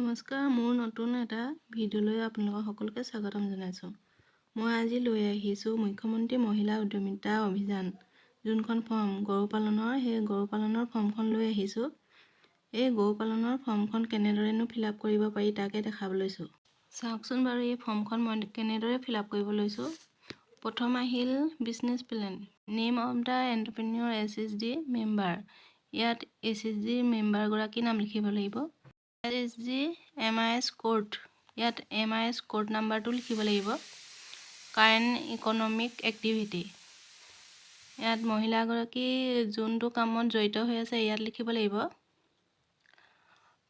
নমস্কাৰ, মোৰ নতুন এটা ভিডিঅ'লৈ আপোনালোকক সকলোকে স্বাগতম জনাইছোঁ। মই আজি লৈ আহিছোঁ মুখ্যমন্ত্ৰী মহিলা উদ্যমিতা অভিযান যোনখন ফৰ্ম গৰু পালনৰ, সেই গৰু পালনৰ ফৰ্মখন লৈ আহিছোঁ। এই গৰু পালনৰ ফৰ্মখন কেনেদৰেনো ফিল আপ কৰিব পাৰি তাকে দেখাব লৈছোঁ। চাওকচোন বাৰু এই ফৰ্মখন মই কেনেদৰে ফিল আপ কৰিব লৈছোঁ। প্ৰথম আহিল business plan, name of the entrepreneur SHG member. ইয়াত SHG মেম্বাৰগৰাকীৰ নাম লিখিব লাগিব। SHG MIS কোড, ইয়াত MIS কোড নাম্বাৰটো লিখিব লাগিব। কাৰেণ্ট ইকনমিক এক্টিভিটি, ইয়াত মহিলাগৰাকী যোনটো কামত জড়িত হৈ আছে ইয়াত লিখিব লাগিব।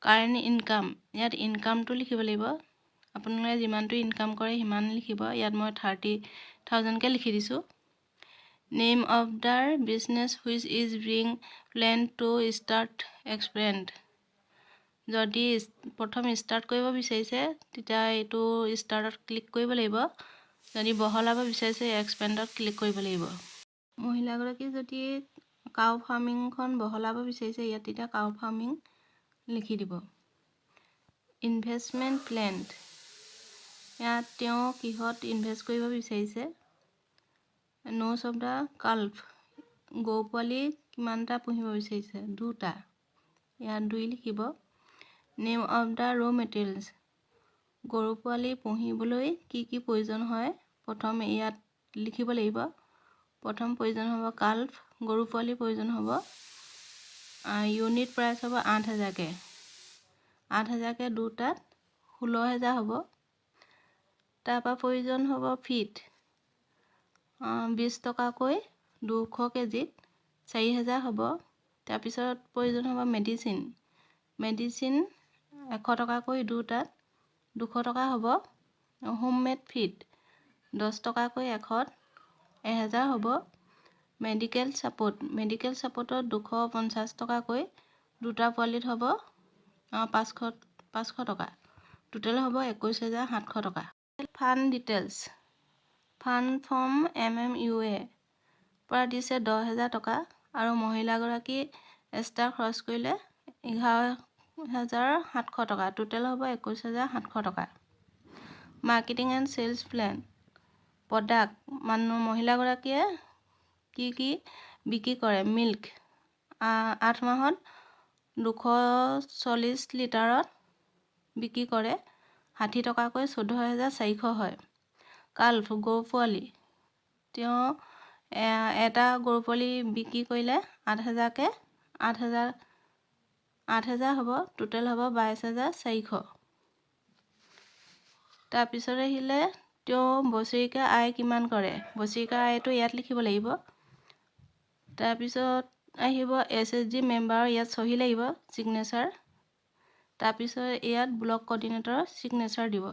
কাৰেণ্ট ইনকাম, ইয়াত ইনকামটো লিখিব লাগিব। আপোনালোকে যিমানটো ইনকাম কৰে সিমান লিখিব। ইয়াত মই 30,000কৈ লিখি দিছোঁ। Name of the business which is being plan to start expand. যদি প্ৰথম ষ্টাৰ্ট কৰিব বিচাৰিছে তেতিয়া এইটো ষ্টাৰ্টত ক্লিক কৰিব লাগিব। যদি বহলাব বিচাৰিছে এক্সপেণ্ডত ক্লিক কৰিব লাগিব। মহিলাগৰাকী যদি কাউ ফাৰ্মিংখন বহলাব বিচাৰিছে ইয়াত তেতিয়া কাউ ফাৰ্মিং লিখি দিব। ইনভেষ্টমেণ্ট প্লেন, ইয়াত তেওঁ কিহত ইনভেষ্ট কৰিব বিচাৰিছে। ন'চ অফ দ্য কাল্ফ, গৰু পোৱালি কিমানটা পুহিব বিচাৰিছে, 2টা, ইয়াত 2 লিখিব। নেম অফ দ্য ৰ' মেটেৰিয়েলছ, গৰু পোৱালি পুহিবলৈ কি কি প্ৰয়োজন হয় প্ৰথম ইয়াত লিখিব লাগিব। প্ৰথম প্ৰয়োজন হ'ব কাল্ফ, গৰু পোৱালি প্ৰয়োজন হ'ব। ইউনিট প্ৰাইচ হ'ব 8,000কৈ, 8,000কৈ 2টাত 16,000 হ'ব। তাৰপৰা প্ৰয়োজন হ'ব ফিট, 20 টকাকৈ 200 কেজিত 4,000 হ'ব। তাৰপিছত প্ৰয়োজন হ'ব মেডিচিন, 100 টকাকৈ 2টাত 200 টকা হ'ব। হোমমেড ফিড 10 টকাকৈ 100ত 1,000 হ'ব। মেডিকেল ছাপোৰ্টত 250 টকাকৈ 2টা পোৱালিত হ'ব 500 টকা। টোটেল হ'ব 21,700 টকা। Fund details, fund from MMUA পৰা দিছে 10,000 টকা আৰু মহিলাগৰাকী এক্সট্ৰা খৰচ কৰিলে 11,700 টকা। টোটেল হ'ব 21,700 টকা। Marketing and sales plan, product, মহিলাগৰাকীয়ে কি কি বিক্ৰী কৰে। মিল্ক 8 মাহত 240 লিটাৰত বিক্ৰী কৰে, 60 টকাকৈ 14,400 হয়। কাল্ফ, গৰু পোৱালি, তেওঁ এটা গৰু পোৱালি বিক্ৰী কৰিলে 8,000কৈ, 8,000 হ'ব। টোটেল হ'ব 22,400। তাৰপিছত আহিলে তেওঁ বছৰেকীয়া আয় কিমান কৰে, বছৰেকীয়া আয়টো ইয়াত লিখিব লাগিব। তাৰপিছত আহিব SHG মেম্বাৰৰ, ইয়াত চহী লাগিব, ছিগনেচাৰ। তাৰপিছত ইয়াত ব্লক কৰ্ডিনেটৰৰ ছিগনেচাৰ দিব।